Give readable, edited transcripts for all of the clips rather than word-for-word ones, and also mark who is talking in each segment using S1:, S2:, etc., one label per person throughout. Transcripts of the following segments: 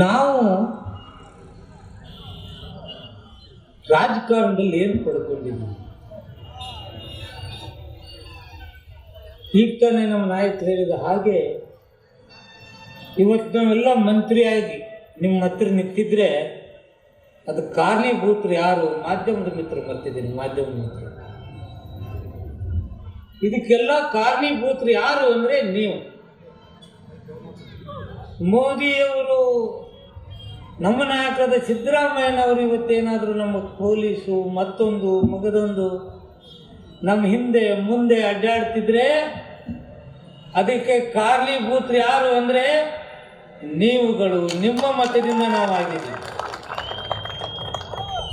S1: ನಾವು ರಾಜಕಾರಣದಲ್ಲಿ ಏನು ಪಡ್ಕೊಂಡಿದ್ದೀವಿ? ಈಗ ತಾನೇ ನಮ್ಮ ನಾಯಕರು ಹೇಳಿದ ಹಾಗೆ ಇವತ್ತು ನಾವೆಲ್ಲ ಮಂತ್ರಿಯಾಗಿ ನಿಮ್ಮ ಹತ್ರ ನಿಂತಿದ್ರೆ ಅದು ಕಾರಣೀಭೂತರು ಯಾರು? ಮಾಧ್ಯಮದ ಮಿತ್ರರು ಬರ್ತಿದ್ದೀನಿ, ಮಾಧ್ಯಮದ ಮಿತ್ರರು. ಇದಕ್ಕೆಲ್ಲ ಕಾರಣೀಭೂತರು ಯಾರು ಅಂದರೆ ನೀವು. ಮೋದಿಯವರು, ನಮ್ಮ ನಾಯಕರಾದ ಸಿದ್ದರಾಮಯ್ಯನವರು ಇವತ್ತೇನಾದರೂ ನಮ್ಮ ಪೊಲೀಸು ಮತ್ತೊಂದು ಮಗದೊಂದು ನಮ್ಮ ಹಿಂದೆ ಮುಂದೆ ಅಡ್ಡಾಡ್ತಿದ್ರೆ ಅದಕ್ಕೆ ಕಾರಣೀಭೂತರು ಯಾರು ಅಂದರೆ ನೀವುಗಳು. ನಿಮ್ಮ ಮತದಿಂದ ನಾವು ಆಗಿದ್ದೀವಿ.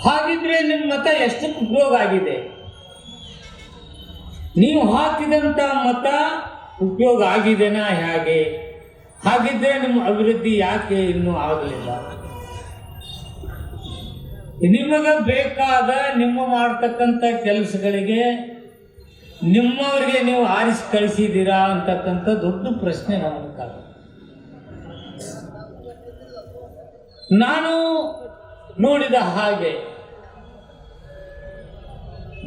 S1: ಹಾಗಿದ್ರೆ ನಿಮ್ಮ ಮತ ಎಷ್ಟಕ್ಕೆ ಉಪಯೋಗ ಆಗಿದೆ? ನೀವು ಹಾಕಿದಂಥ ಮತ ಉಪಯೋಗ ಆಗಿದೆನಾ? ಹೇಗೆ? ಹಾಗಿದ್ರೆ ನಿಮ್ಮ ಅಭಿವೃದ್ಧಿ ಯಾಕೆ ಇನ್ನೂ ಆಗಲಿಲ್ಲ? ನಿಮಗೆ ಬೇಕಾದ ನಿಮ್ಮ ಮಾಡ್ತಕ್ಕಂಥ ಕೆಲಸಗಳಿಗೆ ನಿಮ್ಮವರಿಗೆ ನೀವು ಆರಿಸಿ ಕಳಿಸಿದ್ದೀರಾ ಅಂತಕ್ಕಂಥ ದೊಡ್ಡ ಪ್ರಶ್ನೆ ನಮಗೆ ಕಾಲ. ನಾನು ನೋಡಿದ ಹಾಗೆ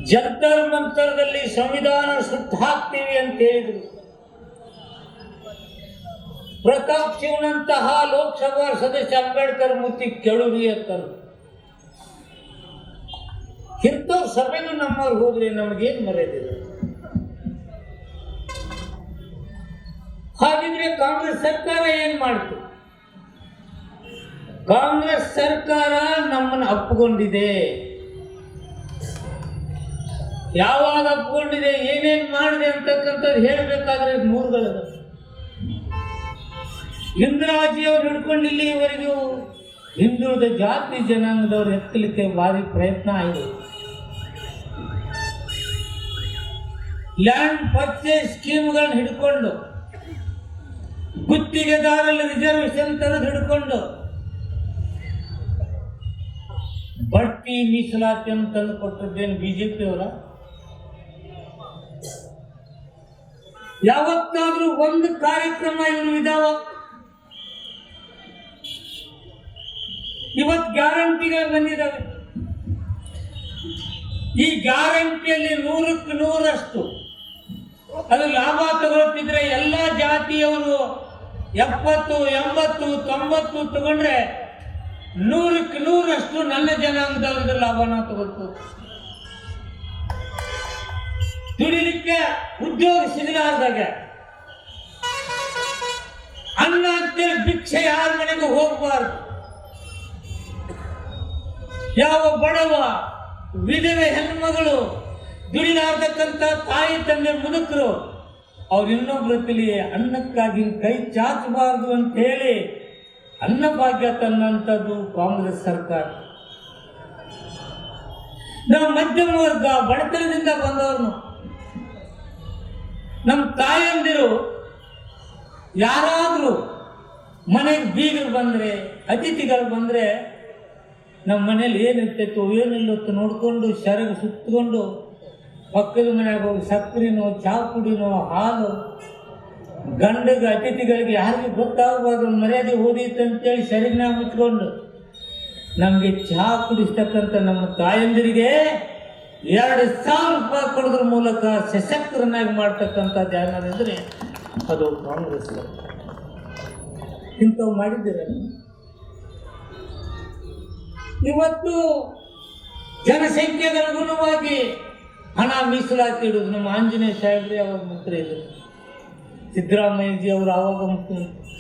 S1: ಜಂತರ್ ಮಂತರದಲ್ಲಿ ಸಂವಿಧಾನ ಸುಟ್ಟು ಹಾಕ್ತೀವಿ ಅಂತ ಹೇಳಿದ್ರು. ಪ್ರತಾಪ್ ಸಿಂಗ್ನಂತಹ ಲೋಕಸಭಾ ಸದಸ್ಯ ಅಂಬೇಡ್ಕರ್ ಮುತ್ತಿ ಕೆಳುರಿ ಅಂತರು. ಇಂಥ ಸಭೆಗೂ ನಮ್ಮವ್ರು ಹೋದ್ರೆ ನಮಗೇನು ಮರ್ಯಾದಿದೆ? ಹಾಗಿದ್ರೆ ಕಾಂಗ್ರೆಸ್ ಸರ್ಕಾರ ಏನ್ ಮಾಡ್ತು? ಕಾಂಗ್ರೆಸ್ ಸರ್ಕಾರ ನಮ್ಮನ್ನು ಅಪ್ಪುಕೊಂಡಿದೆ. ಯಾವಾಗ ಅಪ್ಪುಕೊಂಡಿದೆ, ಏನೇನು ಮಾಡಿದೆ ಅಂತಕ್ಕಂಥದ್ದು ಹೇಳಬೇಕಾದ್ರೆ ಮೂರುಗಳದ. ಇಂದಿರಾಜಿಯವರು ಹಿಡ್ಕೊಂಡು ಇಲ್ಲಿವರೆಗೂ ಹಿಂದುಳಿದ ಜಾತಿ ಜನಾಂಗದವ್ರು ಎತ್ತಲಿಕ್ಕೆ ಭಾರಿ ಪ್ರಯತ್ನ ಆಗಿದೆ. ಲ್ಯಾಂಡ್ ಪರ್ಚೇಸ್ ಸ್ಕೀಮ್ಗಳನ್ನ ಹಿಡ್ಕೊಂಡು, ಗುತ್ತಿಗೆದಾರರಲ್ಲಿ ರಿಸರ್ವೇಶನ್ ತರದ್ ಹಿಡ್ಕೊಂಡು, ಬಡ್ತಿ ಮೀಸಲಾತಿ ಅಂತ ತಂದು ಕೊಟ್ಟದ್ದೇನು ಬಿಜೆಪಿ ಅವರ? ಯಾವತ್ತಾದ್ರೂ ಒಂದು ಕಾರ್ಯಕ್ರಮ ಇವರು ಇದಾವ? ಇವತ್ತು ಗ್ಯಾರಂಟಿಗಳು ಬಂದಿದ್ದಾವೆ. ಈ ಗ್ಯಾರಂಟಿಯಲ್ಲಿ 100ಕ್ಕೆ 100ರಷ್ಟು ಅದು ಲಾಭ ತಗೊಳ್ತಿದ್ರೆ ಎಲ್ಲ ಜಾತಿಯವರು 70, 80, 90 ತಗೊಂಡ್ರೆ 100ಕ್ಕೆ 100ರಷ್ಟು ನನ್ನ ಜನಾಂಗದವ್ರದ್ದು ಲಾಭನ ತಗೊಳ್ತು. ದುಡಿಲಿಕ್ಕೆ ಉದ್ಯೋಗ ಸಿಗಲಾರ್ದಾಗ ಅನ್ನ ಅಂತೇಳಿ ಭಿಕ್ಷೆ ಯಾರ ಮನೆಗೂ ಹೋಗಬಾರ್ದು. ಯಾವ ಬಡವ ವಿಧವೆ ಹೆಣ್ಮಗಳು ದುಡಿಲಾರ್ದಕ್ಕಂಥ ತಾಯಿ ತಂದೆ ಮುದುಕರು ಅವ್ರು ಇನ್ನೊಬ್ಬರಲ್ಲಿ ಅನ್ನಕ್ಕಾಗಿ ಕೈ ಚಾಚಬಾರದು ಅಂತ ಹೇಳಿ ಅನ್ನಭಾಗ್ಯ ತನ್ನಂಥದ್ದು ಕಾಂಗ್ರೆಸ್ ಸರ್ಕಾರ. ನಾವು ಮಧ್ಯಮ ವರ್ಗ ಬಡತನದಿಂದ ಬಂದವ್ರನ್ನು, ನಮ್ಮ ತಾಯಂದಿರು ಯಾರಾದರೂ ಮನೆಗೆ ಬೀಗರು ಬಂದರೆ, ಅತಿಥಿಗಳು ಬಂದರೆ ನಮ್ಮ ಮನೇಲಿ ಏನಿರ್ತೈತೋ ಏನಿಲ್ಲತ್ತು ನೋಡಿಕೊಂಡು ಸೆರಗು ಸುತ್ತಕೊಂಡು ಪಕ್ಕದ ಮನೆಯಾಗ ಹೋಗಿ ಸಕ್ಕರೆನೋ ಚಹಾ ಪುಡಿನೋ ಹಾಲು ಗಂಡಗೆ ಅತಿಥಿಗಳಿಗೆ ಯಾರಿಗೂ ಗೊತ್ತಾಗಬಾರ್ದು ಮರ್ಯಾದೆ ಹೋದೀತು ಅಂತೇಳಿ ಸೆರಗಿನ ಮುಚ್ಕೊಂಡು ನಮಗೆ ಚಹಾ ಕುಡಿಸ್ತಕ್ಕಂಥ ನಮ್ಮ ತಾಯಂದಿರಿಗೆ 2,000 ರೂಪಾಯಿ ಕೊಡೋದ್ರ ಮೂಲಕ ಸಶಕ್ತರನ್ನಾಗಿ ಮಾಡ್ತಕ್ಕಂಥ ಜಾನರಿದ್ರೆ ಅದು ಕಾಂಗ್ರೆಸ್. ಇಂಥವು ಮಾಡಿದ್ದೀರ. ಇವತ್ತು ಜನಸಂಖ್ಯೆಗೆ ಅನುಗುಣವಾಗಿ ಹಣ ಮೀಸಲಾತಿ ಇಡುವುದು. ನಮ್ಮ ಆಂಜನೇಯ ಸಾಹೇಬ್ರೆ ಅವಾಗ ಮಂತ್ರಿ ಇದ್ದರು, ಸಿದ್ದರಾಮಯ್ಯಜಿ ಅವರು ಆವಾಗ ಮುಖ್ಯಮಂತ್ರಿ.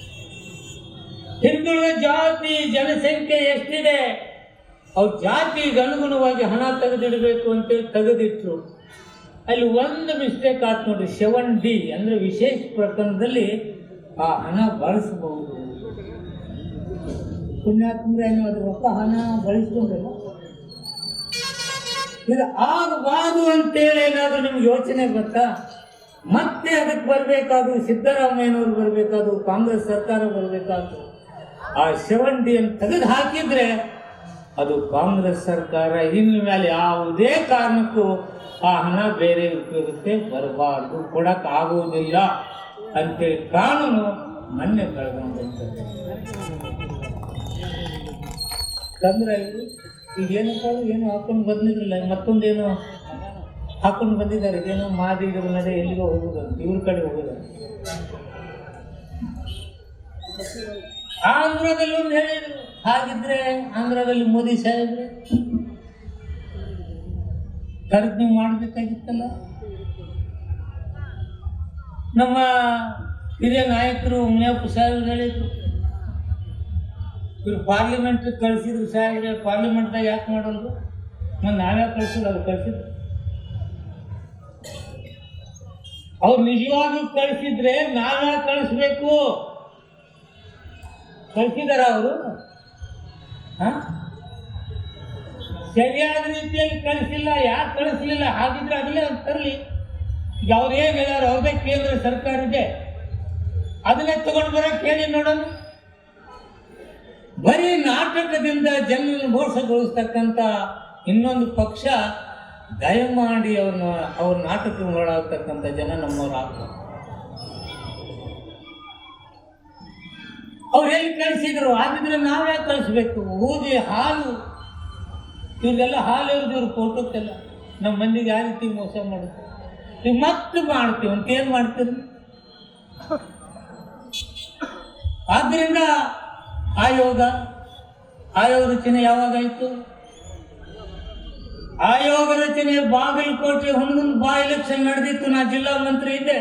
S1: ಹಿಂದುಳಿದ ಜಾತಿ ಜನಸಂಖ್ಯೆ ಎಷ್ಟಿದೆ ಅವ್ರ ಜಾತಿಗೆ ಅನುಗುಣವಾಗಿ ಹಣ ತೆಗೆದಿಡಬೇಕು ಅಂತೇಳಿ ತೆಗೆದಿಟ್ರು. ಅಲ್ಲಿ ಒಂದು ಮಿಸ್ಟೇಕ್ ಆಯ್ತು ನೋಡ್ರಿ. 7D ಅಂದರೆ ವಿಶೇಷ ಪ್ರಕರಣದಲ್ಲಿ ಆ ಹಣ ಬಳಸಬಹುದು. ಪುಣ್ಯಾತ್ಮರ ಅದು ರೊಕ್ಕ ಹಣ ಬಳಸ್ಕೊಂಡ್ರಲ್ಲ, ಇದು ಆಗಬಾರ್ದು ಅಂತೇಳಿ ಏನಾದರೂ ನಿಮ್ಗೆ ಯೋಚನೆ ಗೊತ್ತಾ? ಮತ್ತೆ ಅದಕ್ಕೆ ಬರಬೇಕಾದ್ರು ಸಿದ್ದರಾಮಯ್ಯನವ್ರು ಬರಬೇಕಾದ್ರು, ಕಾಂಗ್ರೆಸ್ ಸರ್ಕಾರ ಬರಬೇಕಾದ್ರು. ಆ 7D ಅನ್ನು ತೆಗೆದು ಹಾಕಿದ್ರೆ ಅದು ಕಾಂಗ್ರೆಸ್ ಸರ್ಕಾರ ಇನ್ನು ಮೇಲೆ ಯಾವುದೇ ಕಾರಣಕ್ಕೂ ಆ ಹಣ ಬೇರೆ ಉಪಯೋಗಕ್ಕೆ ಬರಬಾರ್ದು, ಕೊಡಕ್ಕಾಗುವುದಿಲ್ಲ ಅಂತೇಳಿ ಕಾನೂನು ಮೊನ್ನೆ ಕಳೆದಂತೆ. ತಂದ್ರೆ ಇದು ಈಗೇನಪ್ಪ ಏನು ಹಾಕೊಂಡು ಬಂದಿದ್ರಲ್ಲ, ಮತ್ತೊಂದೇನು ಹಾಕೊಂಡು ಬಂದಿದ್ದಾರೆ, ಏನೋ ಮಾದಿಗರ ನಡೆ ಎಲ್ಲಿಗೋ ಹೋಗೋದು, ಇವ್ರ ಕಡೆ ಹೋಗೋದು. ಆಂಧ್ರದಲ್ಲಿ ಒಂದು ಹೇಳಿದ್ರು, ಹಾಗಿದ್ರೆ ಆಂಧ್ರದಲ್ಲಿ ಮೋದಿ ಸಾಹೇಬ್ರೆ ಕರೆದು ನೀವು ಮಾಡಬೇಕಾಗಿತ್ತಲ್ಲ. ನಮ್ಮ ಹಿರಿಯ ನಾಯಕರು ಉಮ್ಯಾಪು ಸಾಹೇಬ್ರು ಹೇಳಿದ್ರು, ಇವ್ರು ಪಾರ್ಲಿಮೆಂಟ್ ಕಳಿಸಿದ್ರು ಸಾಹೇಬ್ರೆ, ಪಾರ್ಲಿಮೆಂಟ್ದಾಗ ಯಾಕೆ ಮಾಡೋದು, ನಾವ್ಯಾಕೆ ಕಳಿಸಿದ್ರು, ಅವ್ರು ಕಳಿಸಿದ್ರು. ಅವ್ರು ನಿಜವಾಗ್ಲೂ ಕಳಿಸಿದ್ರೆ ನಾವ್ಯಾಕೆ ಕಳಿಸ್ಬೇಕು, ಕಳಿಸಿದಾರ ಅವರು? ಸರಿಯಾದ ರೀತಿಯಲ್ಲಿ ಕಳಿಸಿಲ್ಲ, ಯಾಕೆ ಕಳಿಸ್ಲಿಲ್ಲ? ಹಾಗಿದ್ರೆ ಅದನ್ನೇ ತರಲಿ. ಈಗ ಅವ್ರು ಏನು ಹೇಳ್ಯಾರ, ಅವ್ರದೇ ಕೇಂದ್ರ ಸರ್ಕಾರ ಇದೆ, ಅದನ್ನೇ ತಗೊಂಡು ಬರೋಕೆ ಹೇಳಿ ನೋಡೋಣ. ಬರೀ ನಾಟಕದಿಂದ ಜನರನ್ನು ಮೋಸಗೊಳಿಸ್ತಕ್ಕಂಥ ಇನ್ನೊಂದು ಪಕ್ಷ ದಯಮಾಡಿ ಅವ್ರ ನಾಟಕ ಮಾಡತಕ್ಕಂಥ ಜನ ನಮ್ಮವ್ರು ಆಗ್ತಾರೆ. ಅವ್ರು ಎಲ್ಲಿ ಕಳಿಸಿದ್ರು, ಹಾಗಿದ್ರೆ ನಾವ್ಯಾಕೆ ಕಳಿಸ್ಬೇಕು? ಊದಿ ಹಾಲು ಇವ್ರಿಗೆಲ್ಲ ಹಾಲು ಇವ್ರದ್ದು, ಇವ್ರ ಫೋಟೋಕ್ಕೆಲ್ಲ ನಮ್ಮ ಮಂದಿಗೆ ಯಾವ ರೀತಿ ಮೋಸ ಮಾಡುತ್ತೆ. ಈಗ ಮತ್ತೆ ಮಾಡ್ತೀವಿ ಅಂತ ಏನು ಮಾಡ್ತೀರಿ? ಆದ್ದರಿಂದ ಆಯೋಗ ರಚನೆ ಯಾವಾಗಾಯಿತು? ಆಯೋಗ ರಚನೆ ಬಾಗಲಕೋಟೆ ಹುಣಗುಂದ ಎಲೆಕ್ಷನ್ ನಡೆದಿತ್ತು. ನಾ ಜಿಲ್ಲಾ ಮಂತ್ರಿ ಇದ್ದೆ.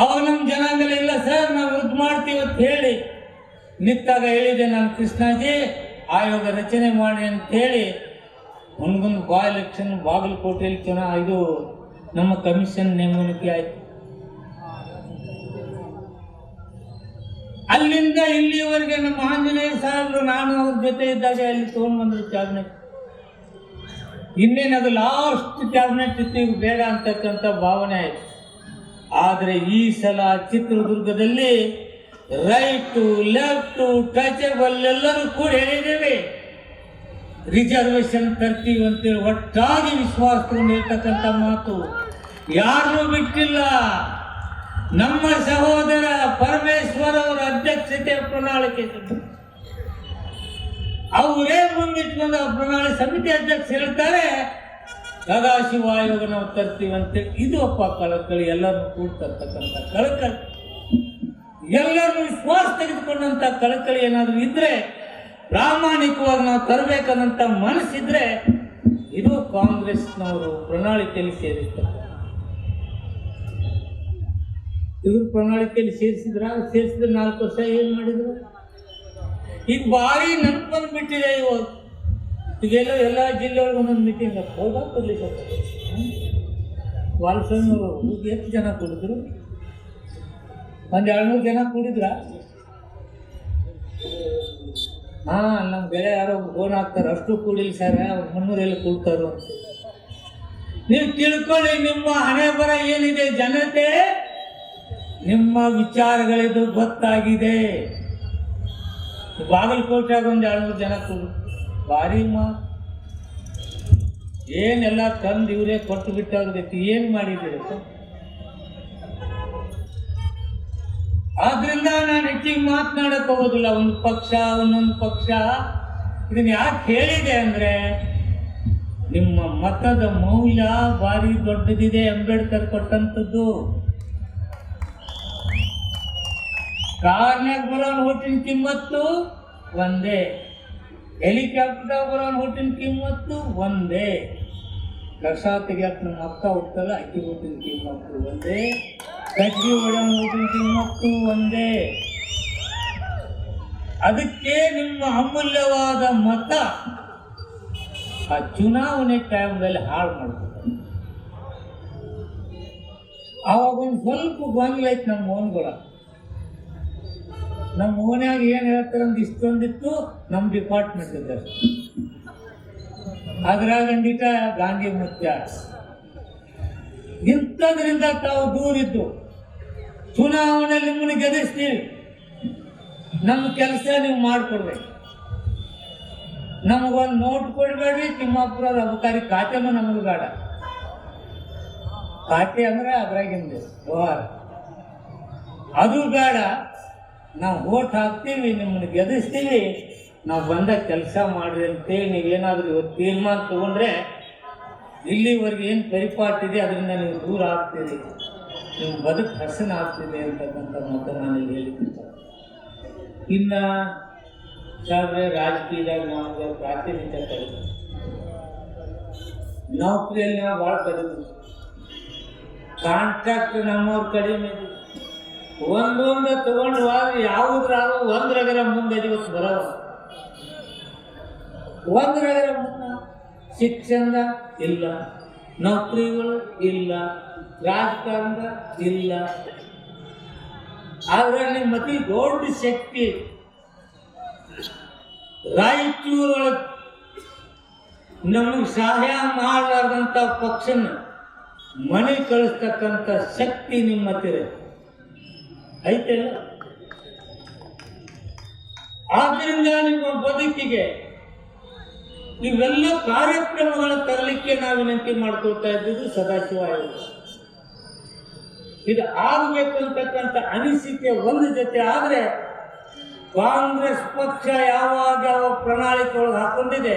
S1: ಅವಾಗ ನಮ್ಮ ಜನಾಂಗಲ ಇಲ್ಲ ಸರ್, ನಾವು ವಿರುದ್ಧ ಮಾಡ್ತೀವಿ ಅಂತ ಹೇಳಿ ನಿಂತಾಗ ಹೇಳಿದೆ ನಾನು, ಕೃಷ್ಣಾಜಿ ಆಯೋಗ ರಚನೆ ಮಾಡಿ ಅಂತ ಹೇಳಿ ಹುಣಗುಂದ ಎಲೆಕ್ಷನ್ ಬಾಗಲಕೋಟೆಯಲ್ಲಿ ಇದು ನಮ್ಮ ಕಮಿಷನ್ ನೇಮಣಿಕೆ ಆಯ್ತು. ಅಲ್ಲಿಂದ ಇಲ್ಲಿವರೆಗೆ ನಮ್ಮ ಆಂಜನೇಯ ಸಾಹೇಬರು ನಾನು ಅವ್ರ ಜೊತೆ ಇದ್ದಾಗ ಅಲ್ಲಿ ತೊಗೊಂಡ್ಬಂದ್ರು ಕ್ಯಾಬಿನೆಟ್. ಇನ್ನೇನದು ಲಾಸ್ಟ್ ಕ್ಯಾಬಿನೆಟ್ ಇತ್ತು, ಈಗ ಬೇಡ ಅಂತಕ್ಕಂಥ ಭಾವನೆ ಆಯಿತು. ಆದರೆ ಈ ಸಲ ಚಿತ್ರದುರ್ಗದಲ್ಲಿ ರೈಟು ಲೆಫ್ಟು ಟಚಬಲ್ ಎಲ್ಲರೂ ಕೂಡ ಹೇಳಿದ್ದೇವೆ, ರಿಸರ್ವೇಶನ್ ತರ್ತೀವಿ ಅಂತೇಳಿ ಒಟ್ಟಾಗಿ ವಿಶ್ವಾಸ ತಗೊಂಡಿರ್ತಕ್ಕಂಥ ಮಾತು ಯಾರೂ ಬಿಟ್ಟಿಲ್ಲ. ನಮ್ಮ ಸಹೋದರ ಪರಮೇಶ್ವರ್ ಅವರ ಅಧ್ಯಕ್ಷತೆ ಪ್ರಣಾಳಿಕೆ ಅವರೇ ಮುಂದಿಟ್ಕೊಂಡು ಪ್ರಣಾಳಿಕೆ ಸಮಿತಿ ಅಧ್ಯಕ್ಷ ಹೇಳ್ತಾರೆ, ಸದಾಶಿವ ಆಯೋಗ ನಾವು ತರ್ತೀವಿ ಅಂತೇಳಿ. ಇದು ಅಪ್ಪ ಕಳಕಳಿ, ಎಲ್ಲರನ್ನು ಕೂಡ್ತಕ್ಕಂಥ ಕಳಕಳಿ, ಎಲ್ಲರನ್ನು ವಿಶ್ವಾಸ ತೆಗೆದುಕೊಂಡಂಥ ಕಳಕಳಿ ಏನಾದರೂ ಇದ್ರೆ, ಪ್ರಾಮಾಣಿಕವಾಗಿ ನಾವು ತರಬೇಕನ್ನಂಥ ಮನಸ್ಸಿದ್ರೆ, ಇದು ಕಾಂಗ್ರೆಸ್ನವರು ಪ್ರಣಾಳಿಕೆಯಲ್ಲಿ ಸೇರಿಸ್ತಾರೆ. ಇವರು ಪ್ರಣಾಳಿಕೆಯಲ್ಲಿ ಸೇರಿಸಿದ್ರೆ 4 ವರ್ಷ ಏನು ಮಾಡಿದ್ರು? ಈಗ ಭಾರಿ ನೆನಪನ್ನು ಬಿಟ್ಟಿದೆ. ಇವಾಗ ಈಗೆಲ್ಲ ಎಲ್ಲ ಜಿಲ್ಲೆಯೊಳಗೆ ಒಂದೊಂದು ಮೀಟಿಂಗ್ ಹೌದಾ ಕೊಡ್ಲಿಕ್ಕೆ ವಾಲ್ಸ್ವಾಮಿ ಅವರು ಎಷ್ಟು ಜನ ಕೂಡಿದ್ರು? 200 ಜನ ಕೂಡಿದ್ರ? ನಮ್ಮ ಬೆಳೆ ಯಾರೋ ಫೋನ್ ಹಾಕ್ತಾರೆ, ಅಷ್ಟು ಕೂಡಿಲ್ಲ ಸರ್, ಅವ್ರು 300 ಎಲ್ಲಿ ಕೂಡ್ತಾರೋ ಅಂತ. ನೀವು ತಿಳ್ಕೊಳ್ಳಿ, ನಿಮ್ಮ ಹಣೆ ಬರ ಏನಿದೆ ಜನತೆ, ನಿಮ್ಮ ವಿಚಾರಗಳಿದು ಗೊತ್ತಾಗಿದೆ. ಬಾಗಲಕೋಟೆಯಾಗ 200 ಜನ ಕೂಡು, ಭಾರಿ ಏನೆಲ್ಲ ತಂದು ಇವರೇ ಕೊಟ್ಟು ಬಿಟ್ಟವ್ರಿಗೆ ಏನು ಮಾಡಿದ್ದೀರಿ? ಆದ್ರಿಂದ ನಾನು ಹೆಚ್ಚಿಗೆ ಮಾತನಾಡಕ್ಕೆ ಹೋಗೋದಿಲ್ಲ. ಒಂದು ಪಕ್ಷ ಒಂದೊಂದು ಪಕ್ಷ ಇದನ್ನ ಯಾಕೆ ಹೇಳಿದೆ ಅಂದ್ರೆ, ನಿಮ್ಮ ಮತದ ಮೌಲ್ಯ ಭಾರಿ ದೊಡ್ಡದಿದೆ. ಅಂಬೇಡ್ಕರ್ ಕೊಟ್ಟಂಥದ್ದು. ಕಾರ್ನಾಗ ಬರೋನ್ ಹುಟ್ಟಿನ ಕಿಮ್ಮತ್ತು ಒಂದೇ, ಹೆಲಿಕಾಪ್ಟರ್ ಬರೋನ್ ಹುಟ್ಟಿನ ಕಿಮ್ಮತ್ತು ಒಂದೇ, ಲಕ್ಷ ತೆಗಿಯಕ್ಕೆ ನಮ್ಮ ಅಕ್ಕ ಹುಟ್ಟಲ್ಲ ಅಕ್ಕಿ ಹುಟ್ಟಿನ ಕಿಮ್ಮತ್ತು ಒಂದೇ, ಕಡ್ಡಿ ಹೊಡೆಯೋನ್ ಹುಟ್ಟಿನ ಕಿಮ್ಮತ್ತು ಒಂದೇ. ಅದಕ್ಕೆ ನಿಮ್ಮ ಅಮೂಲ್ಯವಾದ ಮತ ಆ ಚುನಾವಣೆ ಟೈಮ್ದಲ್ಲಿ ಹಾಳು ಮಾಡ್ತಾರೆ. ಆವಾಗ ಒಂದು ಸ್ವಲ್ಪ ಗೊಂದಲ ಐತೆ ನಮ್ಮ ಮೋನ್ಗಳ. ನಮ್ಮ ಮೋನ್ಯಾಗ ಏನು ಹೇಳ್ತಾರೆ ಅಂದ್ರೆ, ಇಷ್ಟೊಂದಿತ್ತು ನಮ್ಮ ಡಿಪಾರ್ಟ್ಮೆಂಟ್ ಇದೆ, ಅದ್ರಾಗಂದಿಟ ಗಾಂಧಿ ಮುತ್ಯ ಇಂಥದ್ರಿಂದ ತಾವು ದೂರಿದ್ದು. ಚುನಾವಣೆಯಲ್ಲಿ ನಿಮ್ಮನ್ನು ಗೆಲ್ಲಿಸ್ತೀವಿ, ನಮ್ಮ ಕೆಲಸ ನೀವು ಮಾಡಿಕೊಡ್ಬೇಕು, ನಮಗೊಂದು ನೋಟ್ ಕೊಡಬೇಡ್ರಿ, ತಿಮ್ಮಾಪುರ ಅಬಕಾರಿ ಖಾತೆನೂ ನಮಗೆ ಬೇಡ. ಖಾತೆ ಅಂದ್ರೆ ಅದ್ರಾಗಿಂದ ವ್ಯವಹಾರ ಅದು ಬೇಡ. ನಾವು ಓಟ್ ಹಾಕ್ತೀವಿ, ನಿಮ್ಮನ್ನು ಗೆಲ್ಲಿಸ್ತೀವಿ, ನಾವು ಬಂದ ಕೆಲಸ ಮಾಡ್ರಿ ಅಂತೇಳಿ ನೀವೇನಾದರೂ ಇವತ್ತು ತೀರ್ಮಾನ ತಗೊಂಡ್ರೆ ಇಲ್ಲಿವರೆಗೆ ಏನು ಪರಿಪಾಟಿದೆ ಅದರಿಂದ ನೀವು ದೂರ ಆಗ್ತೀರಿ, ನಿಮ್ಮ ಬದುಕು ಹಸನ ಆಗ್ತಿದೆ ಅಂತಕ್ಕಂಥ ಮಾತನ್ನು ನಾನು ಹೇಳಿದ್ದೆ. ಇನ್ನು ಸಾಬ್ರೆ ರಾಜಕೀಯದಾಗ ನಮಗೆ ಪ್ರಾತಿನಿಧ್ಯ ಕಡಿಮೆ, ನೌಕರಿಯಲ್ಲಿ ನಾವು ಭಾಳ ಕಡಿಮೆ, ಕಾಂಟ್ರಾಕ್ಟ್ ನಮ್ಮವ್ರ ಕಡಿಮೆ, ಒಂದೊಂದು ತಗೊಂಡು ಹೋದ್ರೆ ಯಾವುದ್ರಾಗ ಒಂದ್ರಾಗರ ಮುಂದೆ ಇವತ್ತು ಬರವ, ಒಂದ್ರಾಗರ ಮುಂದೆ ಶಿಕ್ಷಣ ಇಲ್ಲ, ನೌಕರಿಗಳು ಇಲ್ಲ, ರಾಜಕಾರಣ ಇಲ್ಲ. ಆದ್ರೆ ನಿಮ್ಮ ಅತಿ ದೊಡ್ಡ ಶಕ್ತಿ ರಾಯಚೂರೊಳಗೆ ನಮಗೆ ಸಹಾಯ ಮಾಡಲಾರ್ದಂಥ ಪಕ್ಷನ ಮನೆ ಕಳಿಸ್ತಕ್ಕಂಥ ಶಕ್ತಿ ನಿಮ್ಮ ಹತ್ತಿರ ಐತೆಲ್ಲ. ಆದ್ದರಿಂದ ನಿಮ್ಮ ಬದುಕಿಗೆ ಇವೆಲ್ಲ ಕಾರ್ಯಕ್ರಮಗಳ ತರಲಿಕ್ಕೆ ನಾವು ವಿನಂತಿ ಮಾಡ್ಕೊಳ್ತಾ ಇದ್ದಿದ್ದು ಸದಾಶಿವ ಆಯೋಗ. ಇದು ಆಗಬೇಕಂತಕ್ಕಂಥ ಅನಿಸಿಕೆ ಒಂದು ಜೊತೆ ಆದರೆ ಕಾಂಗ್ರೆಸ್ ಪಕ್ಷ ಯಾವಾಗ ಯಾವ ಪ್ರಣಾಳಿಕೆ ಒಳಗೆ ಹಾಕೊಂಡಿದೆ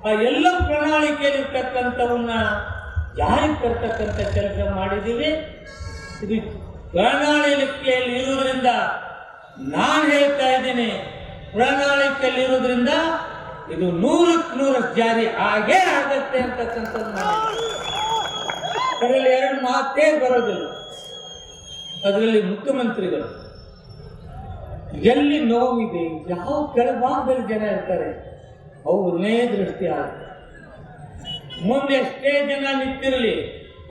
S1: ಆ ಎಲ್ಲ ಪ್ರಣಾಳಿಕೆಯಲ್ಲಿರ್ತಕ್ಕಂಥವನ್ನ ಜಾರಿಗೆ ತರ್ತಕ್ಕಂಥ ಕೆಲಸ ಮಾಡಿದ್ದೀವಿ. ಇದು ಪ್ರಣಾಳಿಕೆಯಲ್ಲಿ ಇರುವುದರಿಂದ ನಾನು ಹೇಳ್ತಾ ಇದ್ದೀನಿ, ಪ್ರಣಾಳಿಕೆಯಲ್ಲಿ ಇರುವುದರಿಂದ ಇದು 100% ಜಾರಿ ಆಗೇ ಆಗತ್ತೆ ಅಂತಕ್ಕಂಥದ್ದು. ಅದರಲ್ಲಿ ಎರಡು ಮಾತೇ ಬರೋದಿಲ್ಲ. ಅದರಲ್ಲಿ ಮುಖ್ಯಮಂತ್ರಿಗಳು ಎಲ್ಲಿ ನೋವಿದೆ, ಯಾವ ಕೆಳಭಾಗದಲ್ಲಿ ಜನ ಇರ್ತಾರೆ ಅವ್ರನ್ನೇ ದೃಷ್ಟಿ ಆಗುತ್ತೆ. ಮುಂದೆ ಎಷ್ಟೇ ಜನ ನಿಂತಿರಲಿ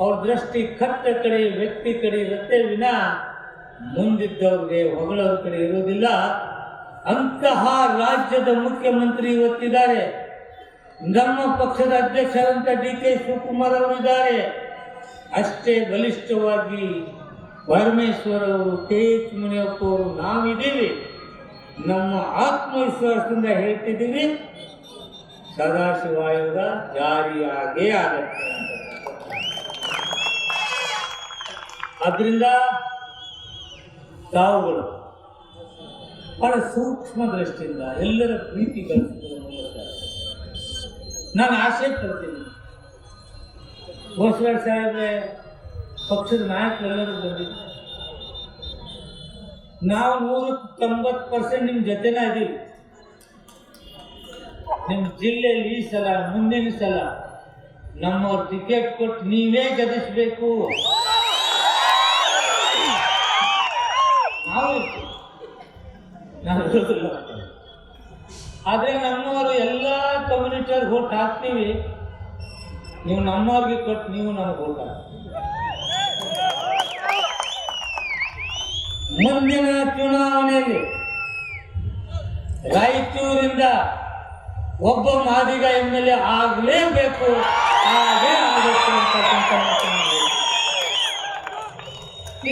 S1: ಅವ್ರ ದೃಷ್ಟಿ ಕಟ್ಟ ಕಡೆ ವ್ಯಕ್ತಿ ಕಡೆ ಇರುತ್ತೆ ವಿನ ಮುಂದಿದ್ದವ್ರಿಗೆ ಹೊಗಳವ್ರ ಕಡೆ ಇರೋದಿಲ್ಲ. ಅಂತಹ ರಾಜ್ಯದ ಮುಖ್ಯಮಂತ್ರಿ ಇವತ್ತಿದ್ದಾರೆ. ನಮ್ಮ ಪಕ್ಷದ ಅಧ್ಯಕ್ಷರಾದಂಥ DK ಶಿವಕುಮಾರ್ ಅವರು ಇದ್ದಾರೆ. ಅಷ್ಟೇ ಬಲಿಷ್ಠವಾಗಿ ಪರಮೇಶ್ವರ್ ಅವರು, KH ಮುನಿಯಪ್ಪ ಅವರು, ನಾವಿದ್ದೀವಿ. ನಮ್ಮ ಆತ್ಮವಿಶ್ವಾಸದಿಂದ ಹೇಳ್ತಿದ್ದೀವಿ, ಸದಾಶಿವ ಆಯೋಗ ಜಾರಿಯಾಗೇ ಆಗತ್ತೆ ಅಂತ. ಅದರಿಂದ ತಾವುಗಳು ಬಹಳ ಸೂಕ್ಷ್ಮ ದೃಷ್ಟಿಯಿಂದ ಎಲ್ಲರ ಪ್ರೀತಿ ಗಳಿಸಿದ ಮೂಲಕ ನಾನು ಆಶೆ ಪಡ್ತೀನಿ. ಘೋಷವಾಡ್ ಸಾಹೇಬ್ರೆ, ಪಕ್ಷದ ನಾಯಕರೆಲ್ಲರೂ ಬಂದಿದ್ದು, ನಾವು 190% ನಿಮ್ಮ ಜೊತೆನ ಇದ್ದೀವಿ. ನಿಮ್ಮ ಜಿಲ್ಲೆಯಲ್ಲಿ ಈ ಸಲ ಮುಂದಿನ ಸಲ ನಮ್ಮವ್ರ ಟಿಕೆಟ್ ಕೊಟ್ಟು ನೀವೇ ಗೆಲ್ಲಿಸಬೇಕು. ನಾವು ಇರೋದಿಲ್ಲ. ಆದರೆ ನಮ್ಮವರು ಎಲ್ಲ ಕಮ್ಯುನಿಟಿಯವ್ರಿಗೆ ಓಟ್ ಹಾಕ್ತೀವಿ, ನೀವು ನಮ್ಮವ್ರಿಗೆ ಕೊಟ್ಟು ನೀವು ನಮಗೆ ಓಟ್ ಹಾಕ್ತೀವಿ. ಮುಂದಿನ ಚುನಾವಣೆಯಲ್ಲಿ ರಾಯಚೂರಿಂದ ಒಬ್ಬ ಮಾದಿಗ MLA ಆಗಲೇಬೇಕು, ಹಾಗೇ ಆಗಬೇಕು ಅಂತಕ್ಕಂಥ ಮಾತನಾಡಿ.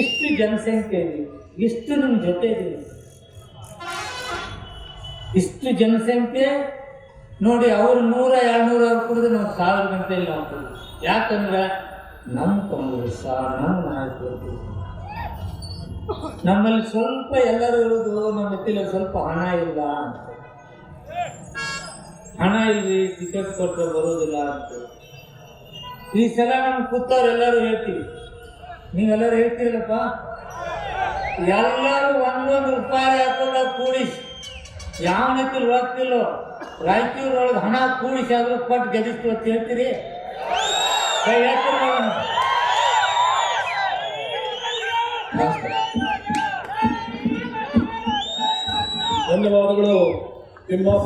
S1: ಇಷ್ಟು ಜನಸಂಖ್ಯೆ ಇದೆ, ಇಷ್ಟು ನಿಮ್ಮ ಜೊತೆ ಇದೆ, ಇಷ್ಟು ಜನಸಂಖ್ಯೆ ನೋಡಿ. ಅವರು 100-200 ಅವ್ರು ಕುಡಿದ್ರೆ ನಾವು 1000 ಗಂಟೆಯಲ್ಲಿ ನಾವು ಕೊಡ್ತೀವಿ. ಯಾಕಂದ್ರೆ ನಮ್ಮ ಕಾಂಗ್ರೆಸ್ ನಮ್ಮ ನಾಯಕರು, ನಮ್ಮಲ್ಲಿ ಸ್ವಲ್ಪ ಎಲ್ಲರೂ ಇರೋದು ನಮ್ಮ ಎತ್ತಿಲ್ಲ, ಸ್ವಲ್ಪ ಹಣ ಇಲ್ಲ ಅಂತ, ಹಣ ಇಲ್ರಿ ಟಿಕೆಟ್ ಕೊಟ್ಟರೆ ಬರೋದಿಲ್ಲ ಅಂತ. ಈ ಸಲ ನಮ್ಮ ಕೂತವ್ರು ಎಲ್ಲರೂ ಹೇಳ್ತೀವಿ, ನೀವೆಲ್ಲರೂ ಹೇಳ್ತೀರಲ್ಲಪ್ಪ, ಎಲ್ಲರೂ 1 ರೂಪಾಯಿ ಹಾಕೋದ ಕೂಡಿಸಿ, ಯಾವ ರೀತಿಲಿ ಹೋಗ್ತಿಲ್ಲೋ ರಾಯಚೂರೊಳಗೆ ಹಣ ಕೂಡಿಸಿ ಆದ್ರೂ ಕೊಟ್ಟು ಗೆಲ್ಲಿಸ್ತು ಅಂತ ಹೇಳ್ತೀರಿ.
S2: ಧನ್ಯವಾದಗಳು.